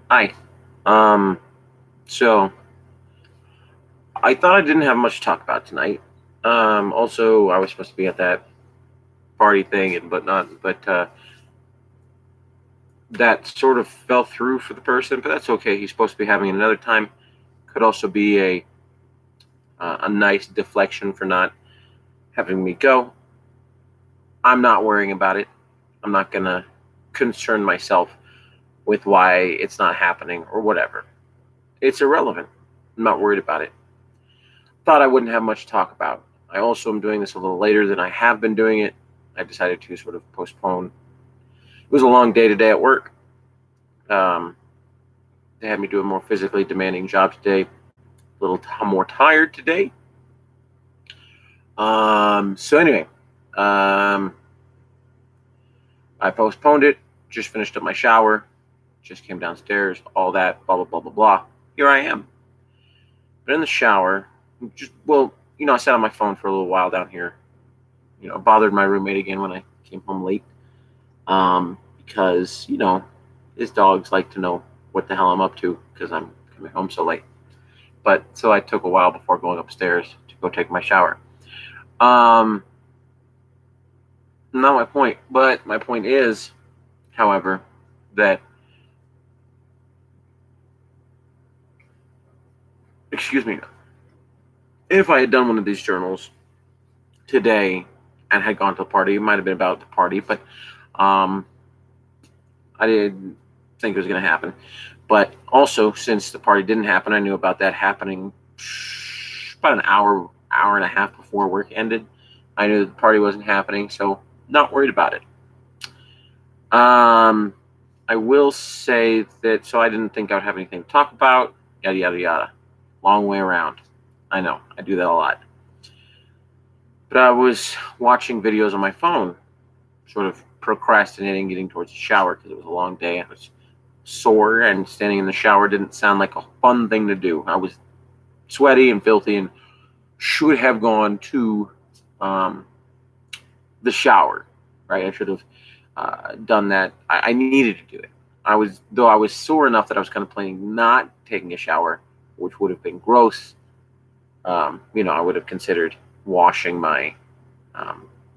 Hi. So I thought I didn't have much to talk about tonight. Also, I was supposed to be at that party thing, but that sort of fell through for the person. But that's okay. He's supposed to be having another time. Could also be a nice deflection for not having me go. I'm not worrying about it. I'm not gonna concern myself with why it's not happening or whatever. It's irrelevant. I'm not worried about it. Thought I wouldn't have much to talk about. I also am doing this a little later than I have been doing it. I decided to sort of postpone. It was a long day today at work. They had me do a more physically demanding job today. A little more tired today. So anyway, I postponed it. Just finished up my shower. Just came downstairs. All that. Blah blah blah blah blah. Here I am. But in the shower, I sat on my phone for a little while down here. Bothered my roommate again when I came home late. Because his dogs like to know what the hell I'm up to because I'm coming home so late. But so I took a while before going upstairs to go take my shower. Not my point, but my point is, however, that if I had done one of these journals today and had gone to a party, it might have been about the party, but I didn't think it was going to happen. But also, since the party didn't happen, I knew about that happening about an hour and a half before work ended. I knew the party wasn't happening, so not worried about it. I will say that, so I didn't think I would have anything to talk about, yada, yada, yada. Long way around. I know, I do that a lot. But I was watching videos on my phone, sort of procrastinating getting towards the shower because it was a long day. I was sore, and standing in the shower didn't sound like a fun thing to do. I was sweaty and filthy and should have gone to the shower, right? I should have done that. I needed to do it. I was sore enough that I was contemplating not taking a shower, which would have been gross. I would have considered washing my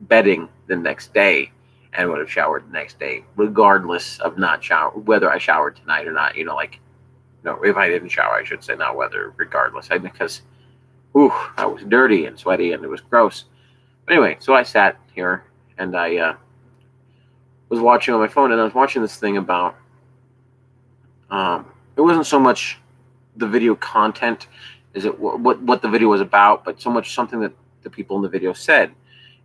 bedding the next day and would have showered the next day, regardless of whether I showered tonight or not. If I didn't shower, I should say not whether, regardless. Because, I was dirty and sweaty and it was gross. But anyway, so I sat here and I was watching on my phone, and I was watching this thing about, it wasn't so much the video content, is it what the video was about, but so much something that the people in the video said.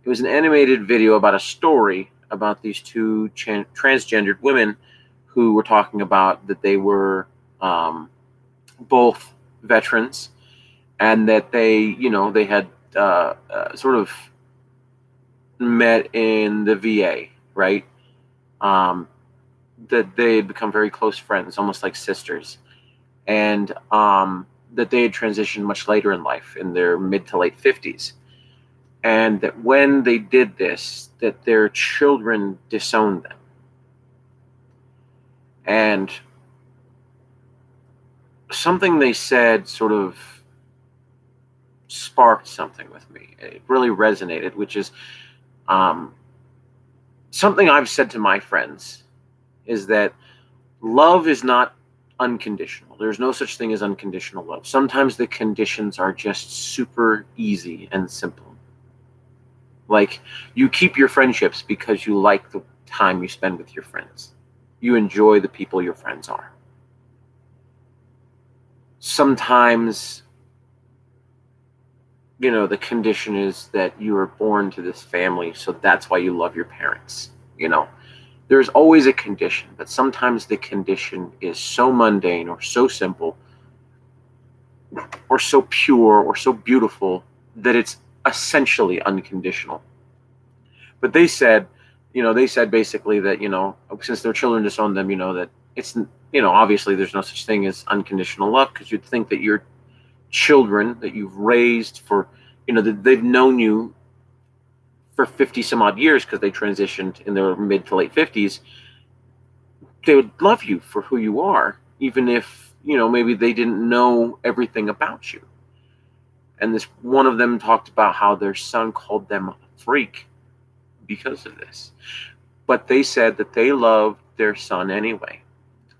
It was an animated video about a story about these two transgendered women who were talking about that they were both veterans, and that they had sort of met in the VA, right? That they had become very close friends, almost like sisters, and that they had transitioned much later in life, in their mid to late 50s. And that when they did this, that their children disowned them. And something they said sort of sparked something with me. It really resonated, which is something I've said to my friends, is that love is not unconditional. There's no such thing as unconditional love. Sometimes the conditions are just super easy and simple. Like, you keep your friendships because you like the time you spend with your friends. You enjoy the people your friends are. Sometimes, the condition is that you were born to this family, so that's why you love your parents. There's always a condition, but sometimes the condition is so mundane or so simple or so pure or so beautiful that it's essentially unconditional. But they said basically that, since their children disown them, that it's, obviously there's no such thing as unconditional love, because you'd think that your children that you've raised for, that they've known you for 50 some odd years, because they transitioned in their mid to late 50s, they would love you for who you are, even if, maybe they didn't know everything about you. And this one of them talked about how their son called them a freak because of this. But they said that they loved their son anyway,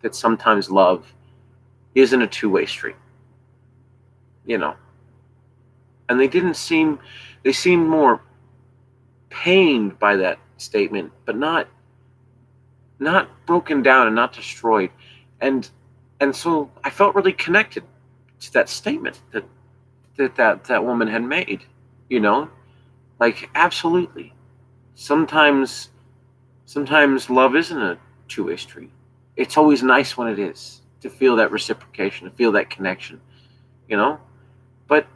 that sometimes love isn't a two-way street, And they seemed more pained by that statement, but not broken down and not destroyed. And so I felt really connected to that statement that woman had made, like, absolutely. Sometimes love isn't a two-way street. It's always nice when it is, to feel that reciprocation, to feel that connection, but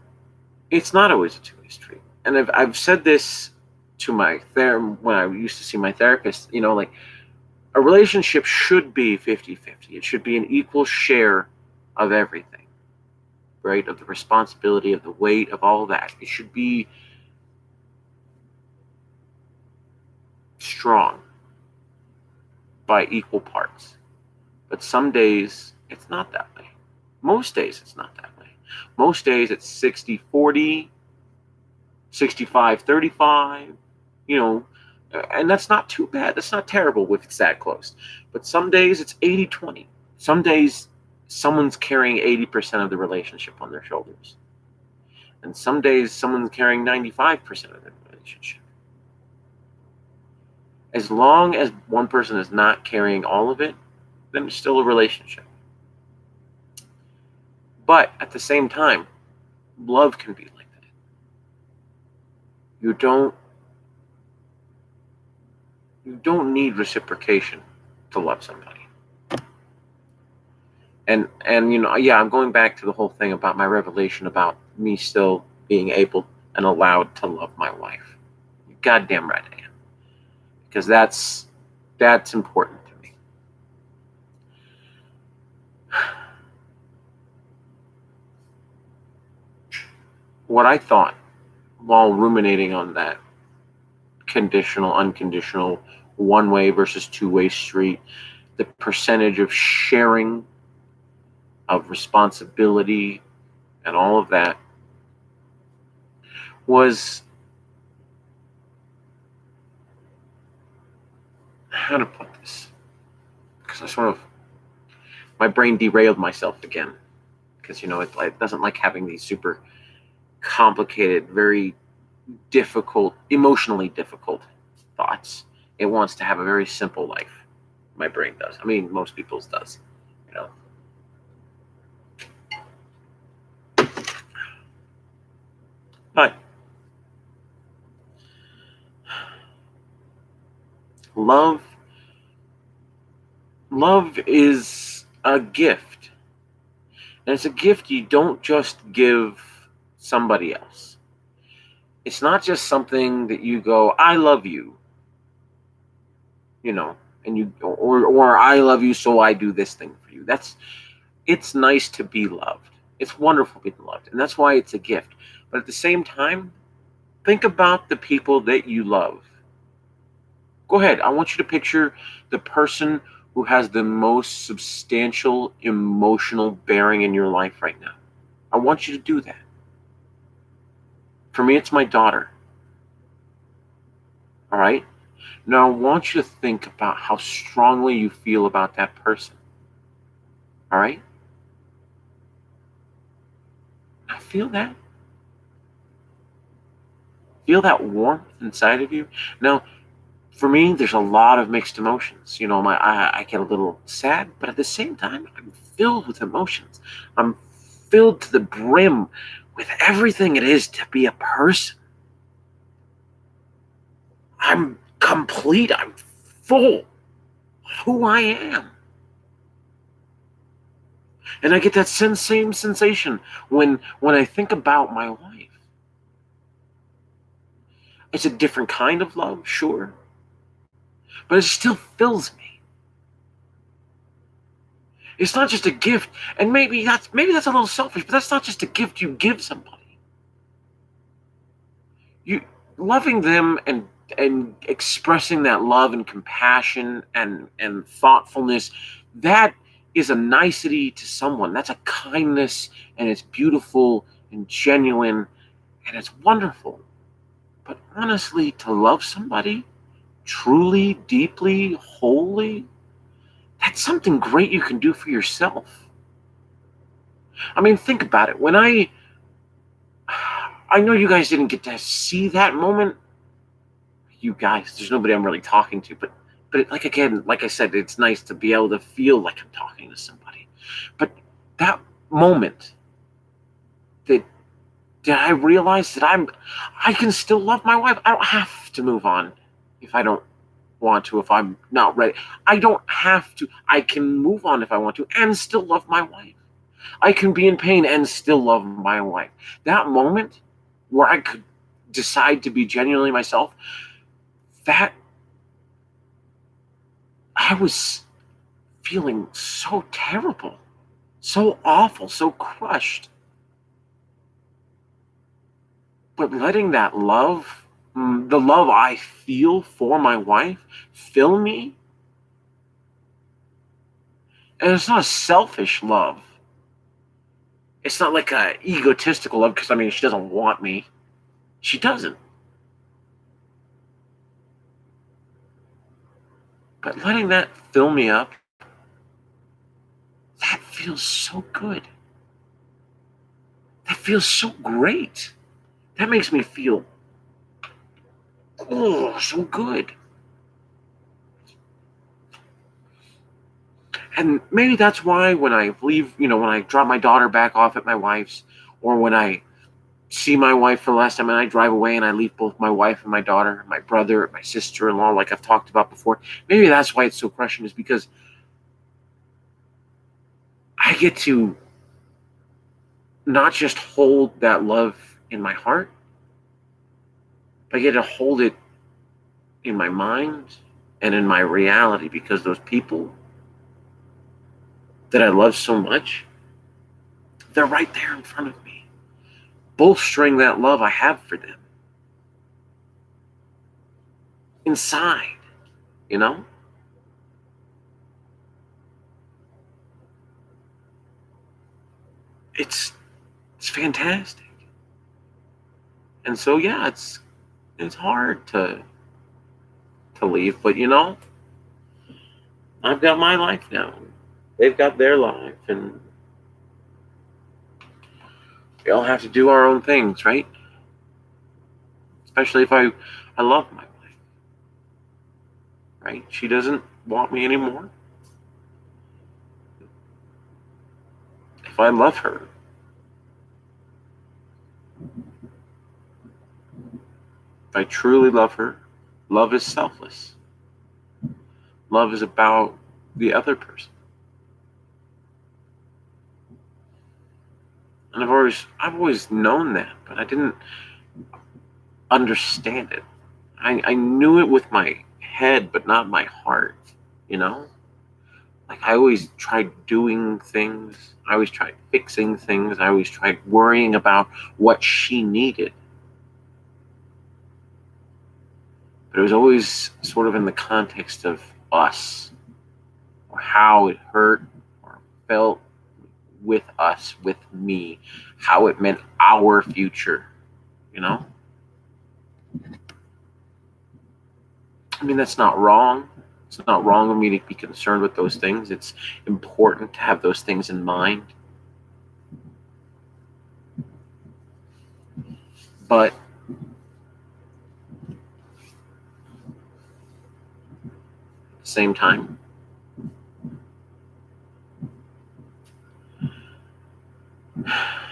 it's not always a two-way street. And I've said this to when I used to see my therapist, like, a relationship should be 50-50. It should be an equal share of everything, right? Of the responsibility, of the weight, of all that. It should be strong by equal parts. But some days it's not that way. Most days it's not that way. Most days it's 60-40, 65-35, and that's not too bad. That's not terrible if it's that close. But some days it's 80-20. Some days someone's carrying 80% of the relationship on their shoulders. And some days someone's carrying 95% of the relationship. As long as one person is not carrying all of it, then it's still a relationship. But at the same time, love can be like that. You don't need reciprocation to love somebody. And I'm going back to the whole thing about my revelation about me still being able and allowed to love my wife. You're goddamn right I am. Because that's important to me. What I thought while ruminating on that conditional, unconditional, one-way versus two-way street, the percentage of sharing, of responsibility, and all of that, was, how to put this? Because my brain derailed myself again. Because, it doesn't like having these super complicated, very difficult, emotionally difficult thoughts. It wants to have a very simple life. My brain does. I mean, most people's does, But love is a gift. And it's a gift you don't just give somebody else. It's not just something that you go, I love you, and you, or I love you, so I do this thing for you. It's nice to be loved. It's wonderful to be loved. And that's why it's a gift. But at the same time, think about the people that you love. Go ahead. I want you to picture the person who has the most substantial emotional bearing in your life right now. I want you to do that. For me, it's my daughter. All right? Now, I want you to think about how strongly you feel about that person. All right? Now, feel that. Feel that warmth inside of you. Now, for me, there's a lot of mixed emotions. I get a little sad, but at the same time, I'm filled with emotions. I'm filled to the brim with everything it is to be a person. I'm complete. I'm full. Who I am. And I get that same sensation when I think about my wife. It's a different kind of love, sure. But it still fills me. It's not just a gift, and maybe that's a little selfish, but that's not just a gift you give somebody. loving them and expressing that love and compassion and thoughtfulness, that is a nicety to someone. That's a kindness, and it's beautiful and genuine, and it's wonderful. But honestly, to love somebody truly, deeply, wholly, that's something great you can do for yourself. I mean, think about it. When I know you guys didn't get to see that moment. You guys, there's nobody I'm really talking to, but like, again, like I said, it's nice to be able to feel like I'm talking to somebody. But that moment, that did I realize that I can still love my wife. I don't have to move on if I don't want to, if I'm not ready. I don't have to. I can move on if I want to and still love my wife. I can be in pain and still love my wife. That moment where I could decide to be genuinely myself, that I was feeling so terrible, so awful, so crushed. But letting that love, the love I feel for my wife, fill me. And it's not a selfish love. It's not like a egotistical love, because I mean, she doesn't want me. She doesn't. But letting that fill me up, that feels so good. That feels so great. That makes me feel, oh, so good. And maybe that's why when I leave, when I drop my daughter back off at my wife's, or when I see my wife for the last time and I drive away and I leave both my wife and my daughter, my brother, my sister-in-law, like I've talked about before, maybe that's why it's so crushing, is because I get to not just hold that love in my heart, but I get to hold it in my mind and in my reality, because those people that I love so much, they're right there in front of me, bolstering that love I have for them inside, you know? It's fantastic. And so yeah, it's hard to leave, but I've got my life now. They've got their life, and we all have to do our own things, right? Especially if I love my wife, right? She doesn't want me anymore. If I love her, if I truly love her, love is selfless. Love is about the other person. And I've always known that, but I didn't understand it. I knew it with my head, but not my heart, you know? Like, I always tried doing things. I always tried fixing things. I always tried worrying about what she needed. But it was always sort of in the context of us, or how it hurt or felt with us, with me, how it meant our future, you know? I mean, that's not wrong. It's not wrong of me to be concerned with those things. It's important to have those things in mind. But at the same time,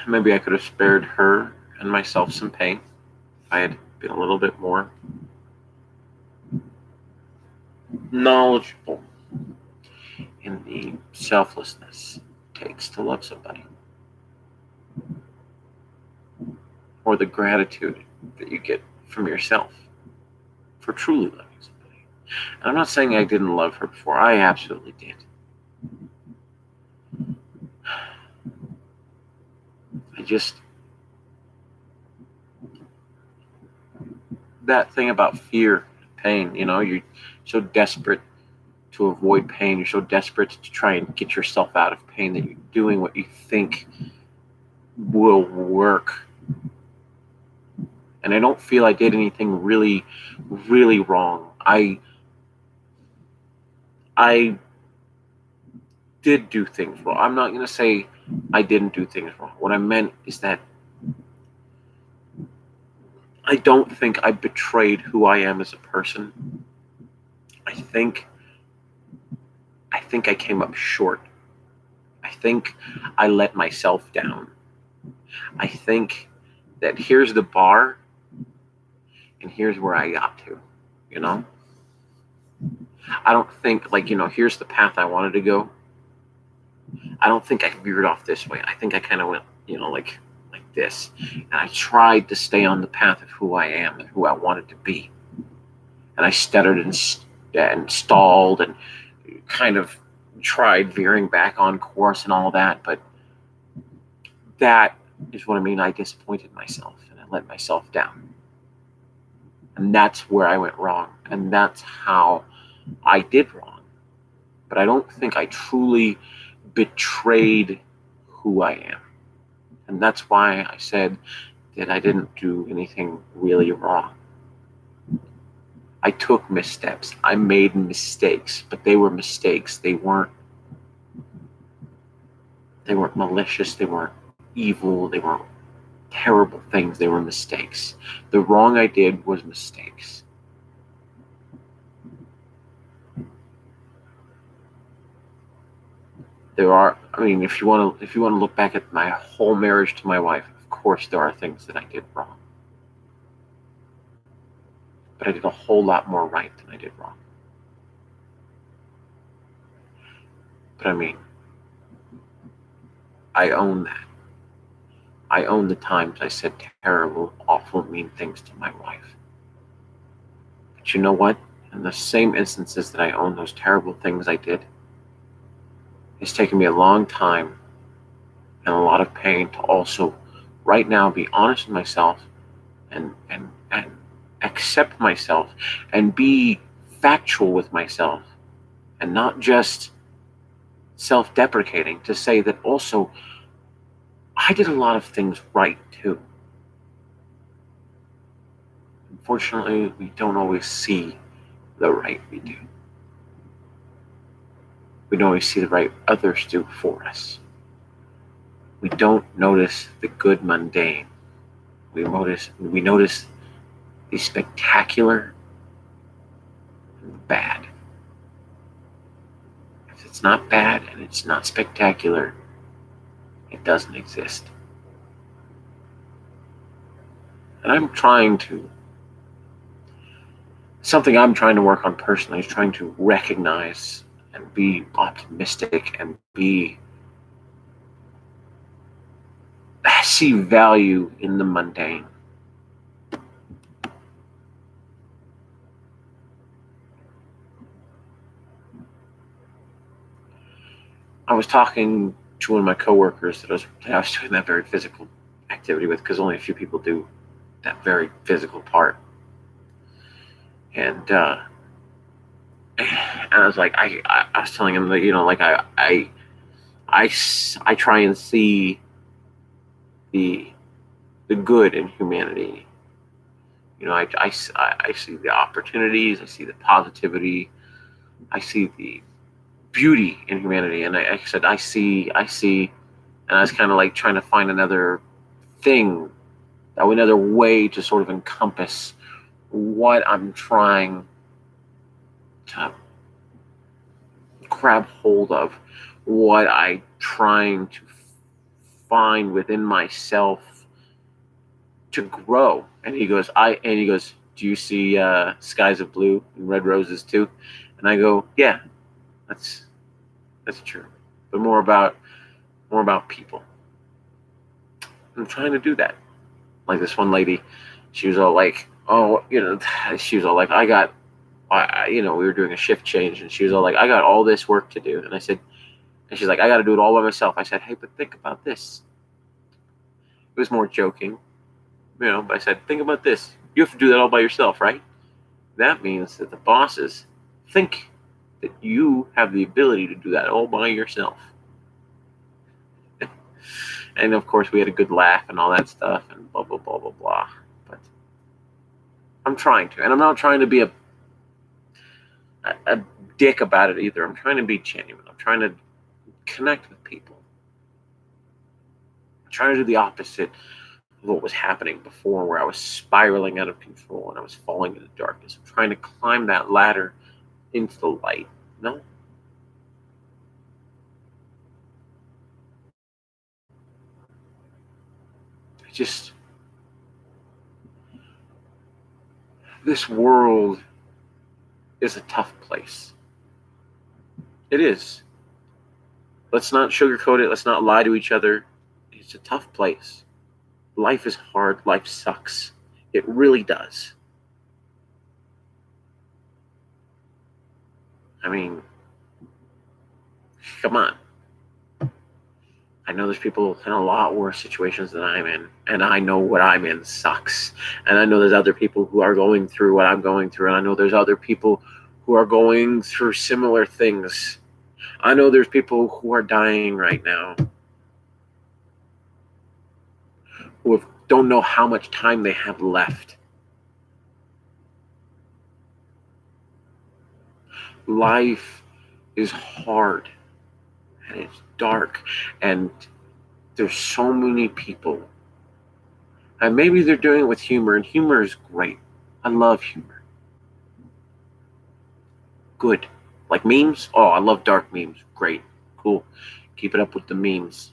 maybe I could have spared her and myself some pain if I had been a little bit more knowledgeable in the selflessness it takes to love somebody, or the gratitude that you get from yourself for truly loving somebody. And I'm not saying I didn't love her before. I absolutely did. I just that thing about fear, pain. You're so desperate to avoid pain. You're so desperate to try and get yourself out of pain that you're doing what you think will work. And I don't feel I did anything really, really wrong. I did do things wrong. I'm not going to say I didn't do things wrong. What I meant is that I don't think I betrayed who I am as a person. I think I came up short. I think I let myself down. I think that here's the bar and here's where I got to, you know? I don't think, like, here's the path I wanted to go. I don't think I veered off this way. I think I kind of went, like this. And I tried to stay on the path of who I am and who I wanted to be. And I stuttered and stalled and kind of tried veering back on course and all that. But that is what I mean. I disappointed myself and I let myself down. And that's where I went wrong. And that's how I did wrong. But I don't think I truly betrayed who I am. And that's why I said that I didn't do anything really wrong. I took missteps. I made mistakes, but they were mistakes. They weren't malicious. They weren't evil. They weren't terrible things. They were mistakes. The wrong I did was mistakes. If you want to look back at my whole marriage to my wife, of course there are things that I did wrong. But I did a whole lot more right than I did wrong. But I own that. I own the times I said terrible, awful, mean things to my wife. But you know what? In the same instances that I own those terrible things I did, it's taken me a long time and a lot of pain to also right now be honest with myself and accept myself and be factual with myself and not just self-deprecating, to say that also I did a lot of things right too. Unfortunately, we don't always see the right we do. We don't always see the right others do for us. We don't notice the good mundane. We notice the spectacular and the bad. If it's not bad and it's not spectacular, it doesn't exist. And something I'm trying to work on personally is trying to recognize and be optimistic and see value in the mundane. I was talking to one of my coworkers that I was doing that very physical activity with, because only a few people do that very physical part. And I was like, I was telling him that, I try and see the good in humanity. I see the opportunities, I see the positivity, I see the beauty in humanity. And I said, I see, and I was kind of like trying to find another thing, another way to sort of encompass what I'm trying to grab hold of, what I'm trying to find within myself to grow. And he goes, do you see skies of blue and red roses too? And I go, yeah, that's true, but more about people. I'm trying to do that. Like this one lady, she was all like, she was all like, we were doing a shift change, and she was all like, I got all this work to do. And I said, and she's like, I got to do it all by myself. I said, hey, but think about this. It was more joking, but I said, think about this. You have to do that all by yourself, right? That means that the bosses think that you have the ability to do that all by yourself. And of course, we had a good laugh and all that stuff and blah, blah, blah, blah, blah. But I'm trying to. And I'm not trying to be a dick about it either. I'm trying to be genuine. I'm trying to connect with people. I'm trying to do the opposite of what was happening before, where I was spiraling out of control and I was falling into darkness. I'm trying to climb that ladder into the light. No. Just this world is a tough place. It is. Let's not sugarcoat it. Let's not lie to each other. It's a tough place. Life is hard. Life sucks. It really does. I mean, come on. I know there's people in a lot worse situations than I'm in, and I know what I'm in sucks. And I know there's other people who are going through what I'm going through, and I know there's other people who are going through similar things. I know there's people who are dying right now, who don't know how much time they have left. Life is hard, and it's dark, and there's so many people. And maybe they're doing it with humor, and humor is great. I love humor. Good. Like memes? Oh, I love dark memes. Great. Cool. Keep it up with the memes.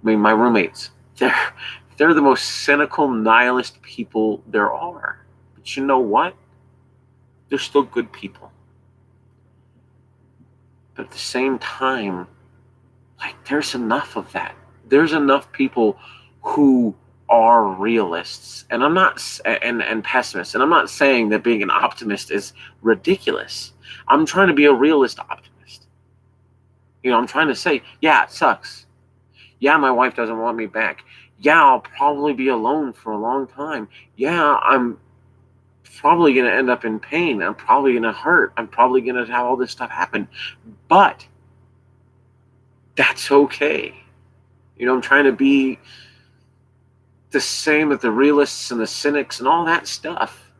I mean, my roommates, they're the most cynical, nihilist people there are. But you know what? They're still good people. But at the same time, like, there's enough of that. There's enough people who are realists, and I'm not and pessimists, and I'm not saying that being an optimist is ridiculous. I'm trying to be a realist optimist. I'm trying to say, yeah, it sucks. Yeah, my wife doesn't want me back. Yeah, I'll probably be alone for a long time. Yeah, I'm probably going to end up in pain. I'm probably going to hurt. I'm probably going to have all this stuff happen. But that's okay. I'm trying to be the same that the realists and the cynics and all that stuff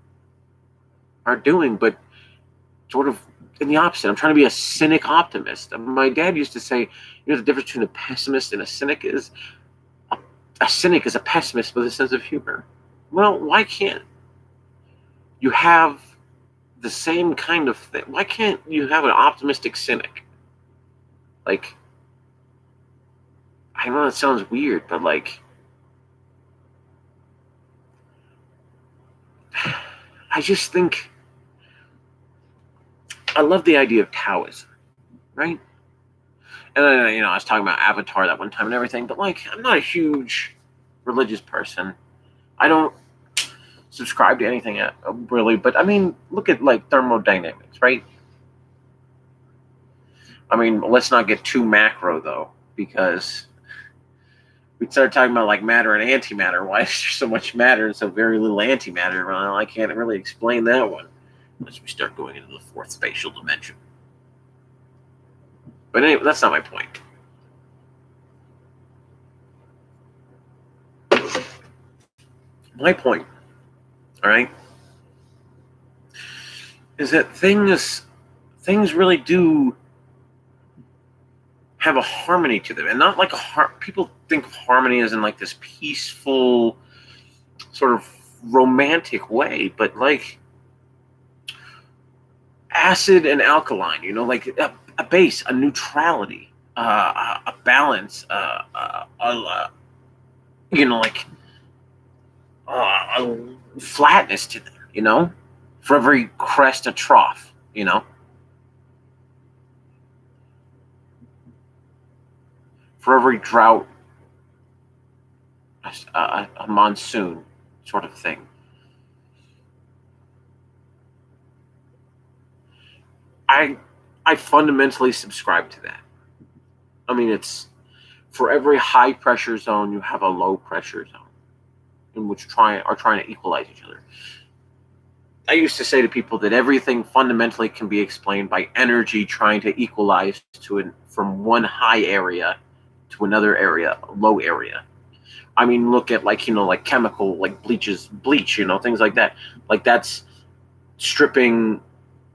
are doing, but sort of in the opposite. I'm trying to be a cynic optimist. My dad used to say, the difference between a pessimist and a cynic is a cynic is a pessimist with a sense of humor. Well, why can't you have the same kind of thing? Why can't you have an optimistic cynic? Like, I know it sounds weird, but like, I just think I love the idea of Taoism, right? And I was talking about Avatar that one time and everything, but like, I'm not a huge religious person. I don't subscribe to anything really, but I mean, look at like thermodynamics, right? I mean, let's not get too macro though, because we started talking about like matter and antimatter. Why is there so much matter and so very little antimatter? Well, I can't really explain that one unless we start going into the fourth spatial dimension. But anyway, that's not my point. My point, all right, is that things really do have a harmony to them, and not like people think of harmony as in like this peaceful sort of romantic way, but like acid and alkaline, like a base, a neutrality, a balance, like a flatness to them, for every crest a trough, for every drought a monsoon sort of thing. I fundamentally subscribe to that. I mean, it's for every high pressure zone, you have a low pressure zone. in which are trying to equalize each other. I used to say to people that everything fundamentally can be explained by energy trying to equalize from one high area to another area, low area. I mean, look at like chemical, like bleach, things like that. Like that's stripping,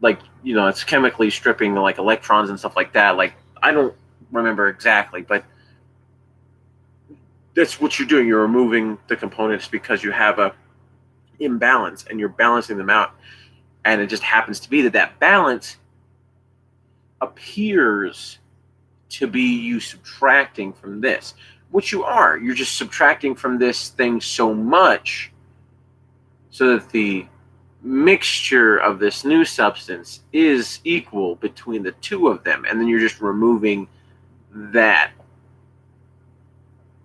like it's chemically stripping like electrons and stuff like that. Like I don't remember exactly, but that's what you're doing. You're removing the components because you have a imbalance and you're balancing them out. And it just happens to be that balance appears to be you subtracting from this, which you are. You're just subtracting from this thing so much so that the mixture of this new substance is equal between the two of them. And then you're just removing that.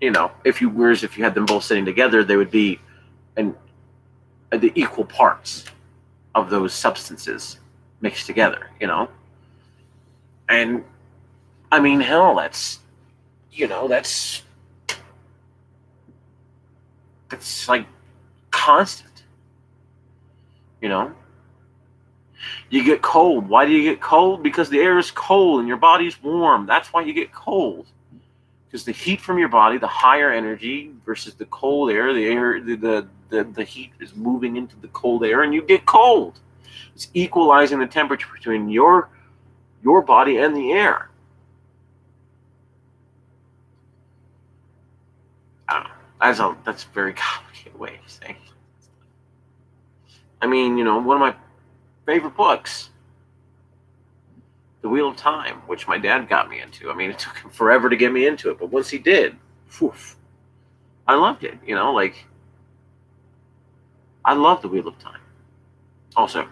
If you had them both sitting together, they would be the equal parts of those substances mixed together, And I mean, hell, that's like constant, You get cold. Why do you get cold? Because the air is cold and your body's warm. That's why you get cold. Because the heat from your body, the higher energy versus the cold air, the heat is moving into the cold air and you get cold. It's equalizing the temperature between your body and the air. I don't know. That's a very complicated way of saying it. I mean, one of my favorite books, The Wheel of Time, which my dad got me into. I mean, it took him forever to get me into it, but once he did, I loved it. I love The Wheel of Time. Also,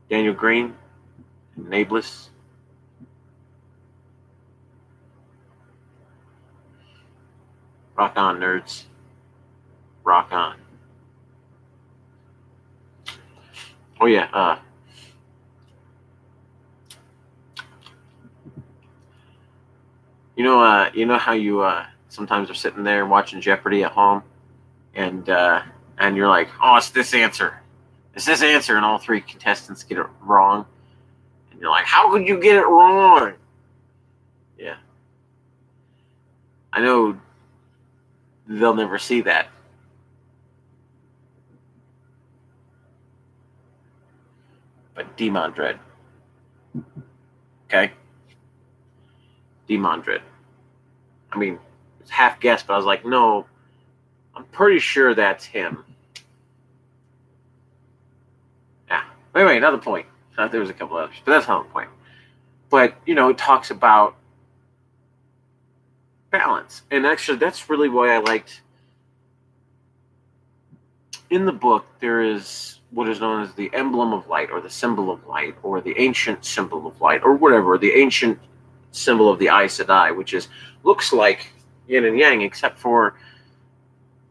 Daniel Green, Nameless. Rock on, nerds. Rock on. Oh yeah. You know how you sometimes are sitting there watching Jeopardy at home, and you're like, oh, it's this answer, and all three contestants get it wrong, and you're like, how could you get it wrong? Yeah, I know they'll never see that. But Demon Dread. Okay? Demon Dread. I mean, it's half guessed, but I was like, no, I'm pretty sure that's him. Yeah. Anyway, another point. There was a couple others, but that's not the point. But, it talks about balance. And actually, that's really why I liked. In the book, there is what is known as the emblem of light, or the symbol of light, or the ancient symbol of light, or whatever, the ancient symbol of the Aes Sedai, which looks like yin and yang, except for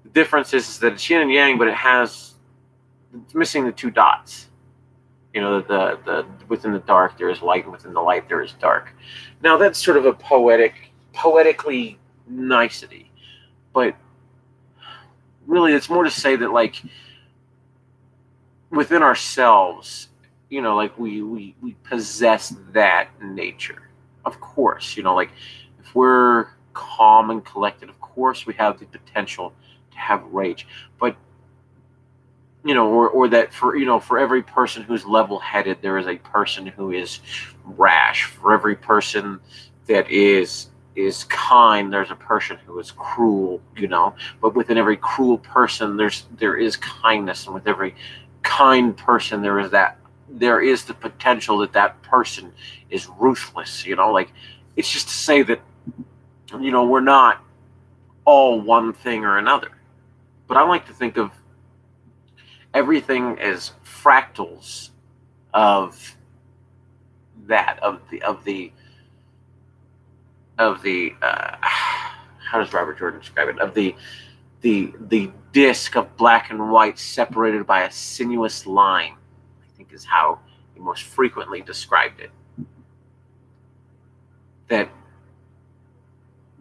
the difference is that it's yin and yang, but it's missing the two dots. The within the dark there is light, and within the light there is dark. Now that's sort of a poetically nicety, but really it's more to say that like within ourselves, like we possess that nature. Of course, like if we're calm and collected, of course we have the potential to have rage, but or that for every person who's level-headed, there is a person who is rash. For every person that is kind, there's a person who is cruel. But within every cruel person, there is kindness, and with every kind person, there is the potential that person is ruthless. Like it's just to say that we're not all one thing or another. But I like to think of everything as fractals of that, of the how does Robert Jordan describe it, of the disc of black and white separated by a sinuous line, I think is how he most frequently described it. That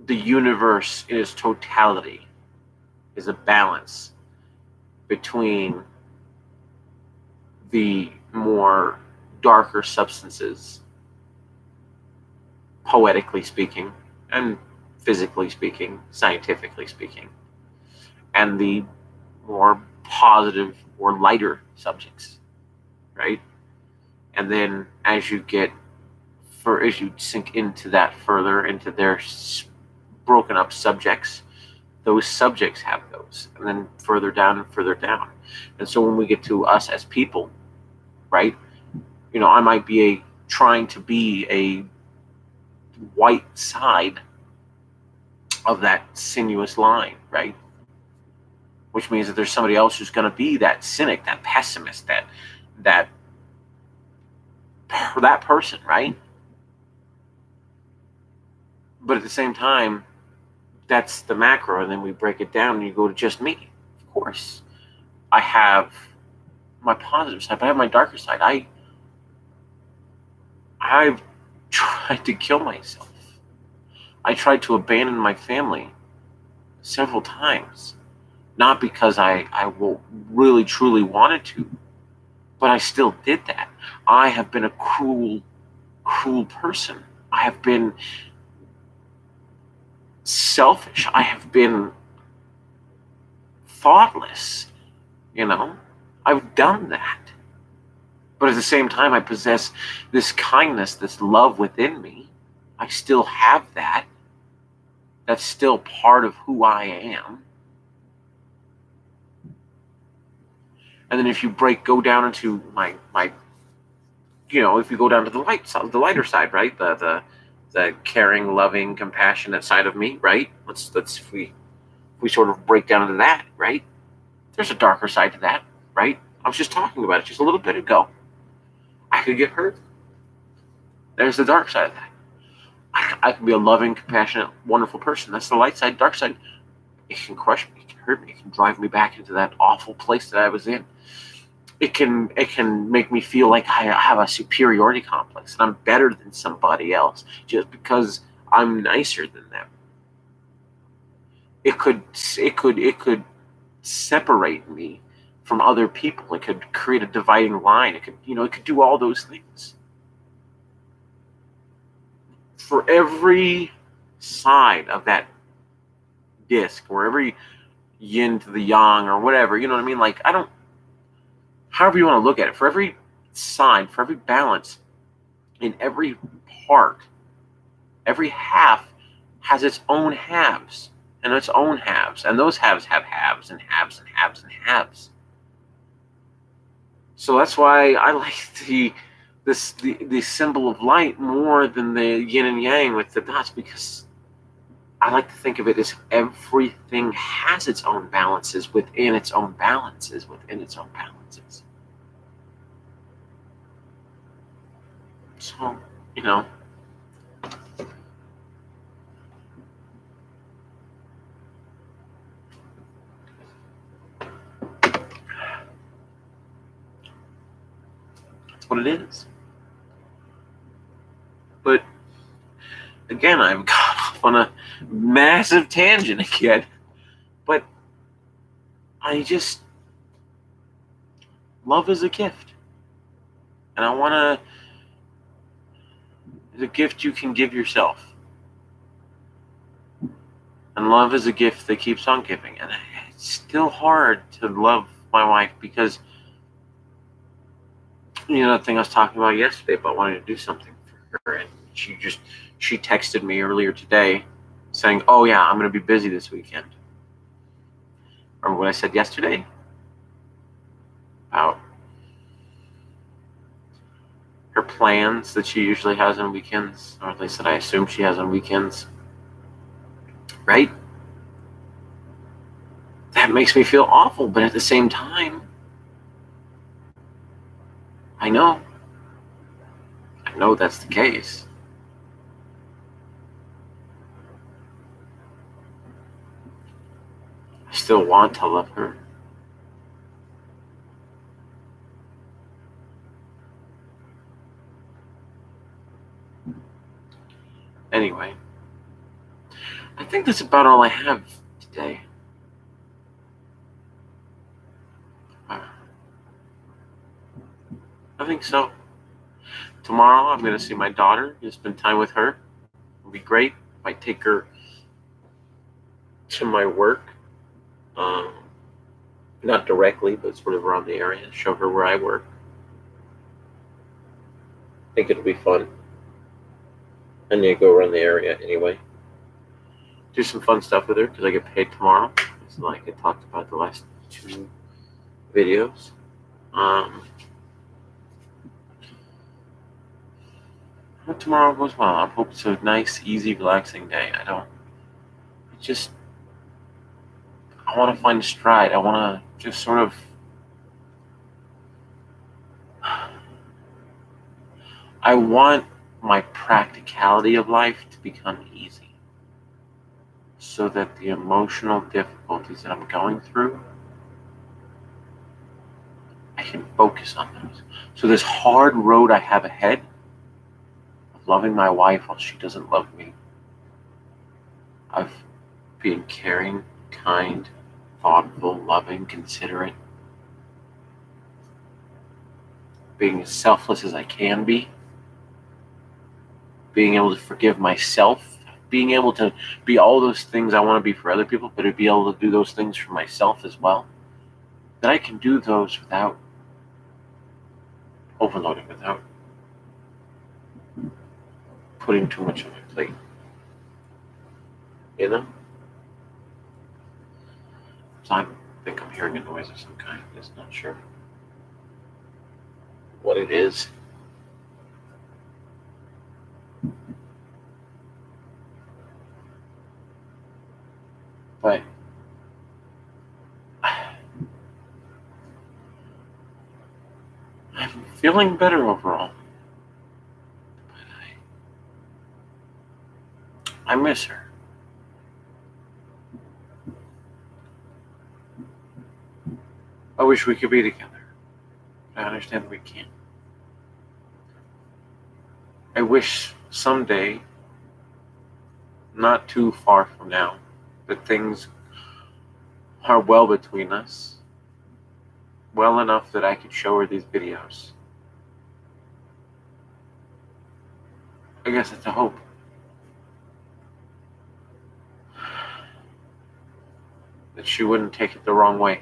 the universe in its totality is a balance between the more darker substances, poetically speaking, and physically speaking, scientifically speaking, and the more positive or lighter subjects, right? And then as you sink into that further, into their broken up subjects, those subjects have those, and then further down and further down. And so when we get to us as people, right? I might be trying to be a white side of that sinuous line, right? Which means that there's somebody else who's going to be that cynic, that pessimist, that person, right? But at the same time, that's the macro, and then we break it down and you go to just me. Of course, I have my positive side, but I have my darker side. I've tried to kill myself. I tried to abandon my family several times. Not because I really truly wanted to, but I still did that. I have been a cruel person. I have been selfish. I have been thoughtless. I've done that. But at the same time, I possess this kindness, this love within me. I still have that. That's still part of who I am. And then if you go down into my if you go down to the lighter side, right? The caring, loving, compassionate side of me, right? Let's if we sort of break down into that, right? There's a darker side to that, right? I was just talking about it just a little bit ago. I could get hurt. There's the dark side of that. I can be a loving, compassionate, wonderful person. That's the light side. Dark side, it can crush me, it can hurt me, it can drive me back into that awful place that I was in. It can make me feel like I have a superiority complex and I'm better than somebody else just because I'm nicer than them. It could separate me from other people. It could create a dividing line. It could do all those things. For every side of that disc, or every yin to the yang, or whatever, you know what I mean? Like, however you want to look at it, for every side, for every balance, in every part, every half has its own halves and its own halves, and those halves have halves and halves and halves and halves. So that's why I like the symbol of light more than the yin and yang with the dots, because I like to think of it as everything has its own balances within its own balances within its own balances. So, that's what it is. But again, I've gone off on a massive tangent again. But love is a gift. And I want to, it's a gift you can give yourself. And love is a gift that keeps on giving. And it's still hard to love my wife because, the thing I was talking about yesterday about wanting to do something for her. And she texted me earlier today saying, oh yeah, I'm going to be busy this weekend. Remember what I said yesterday? About her plans that she usually has on weekends, or at least that I assume she has on weekends. Right? That makes me feel awful, but at the same time, I know that's the case. I still want to love her. Anyway, I think that's about all I have today. think so. Tomorrow I'm going to see my daughter, just spend time with her. It'll be great. I take her to my work, um, not directly, but sort of around the area, show her where I work. I think it'll be fun. I need to go around the area anyway. Do some fun stuff with her because I get paid tomorrow. It's like I talked about the last 2 videos. Hope tomorrow goes well. I hope it's a nice, easy, relaxing day. I want to find a stride. I want to just sort of, I want my practicality of life to become easy so that the emotional difficulties that I'm going through, I can focus on those. So this hard road I have ahead of loving my wife while she doesn't love me, of being caring, kind, thoughtful, loving, considerate, being as selfless as I can be, being able to forgive myself, being able to be all those things I want to be for other people, but to be able to do those things for myself as well, that I can do those without overloading, without putting too much on my plate. You know? So I think I'm hearing a noise of some kind. I'm just not sure what it is. But I'm feeling better overall. But I miss her. I wish we could be together. I understand that we can't. I wish someday, not too far from now, that things are well between us, well enough that I could show her these videos. I guess it's a hope. That she wouldn't take it the wrong way.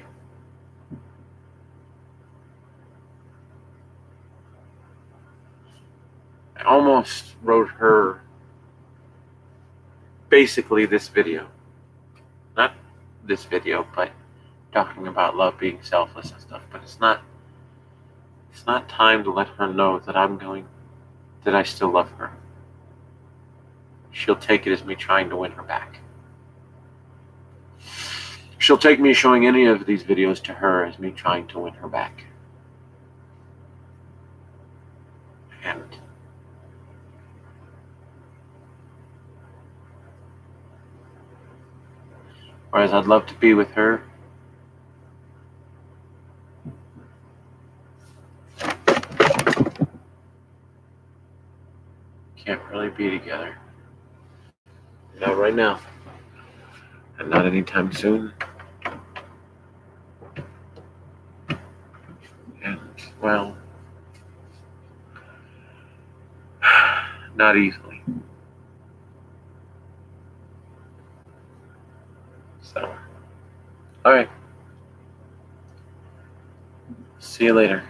I almost wrote her basically this video. Not this video, but talking about love being selfless and stuff. But it's not time to let her know that that I still love her. She'll take it as me trying to win her back. She'll take me showing any of these videos to her as me trying to win her back. And whereas I'd love to be with her, can't really be together. Not right now. And not anytime soon. And, well, not easily. So, alright. See you later.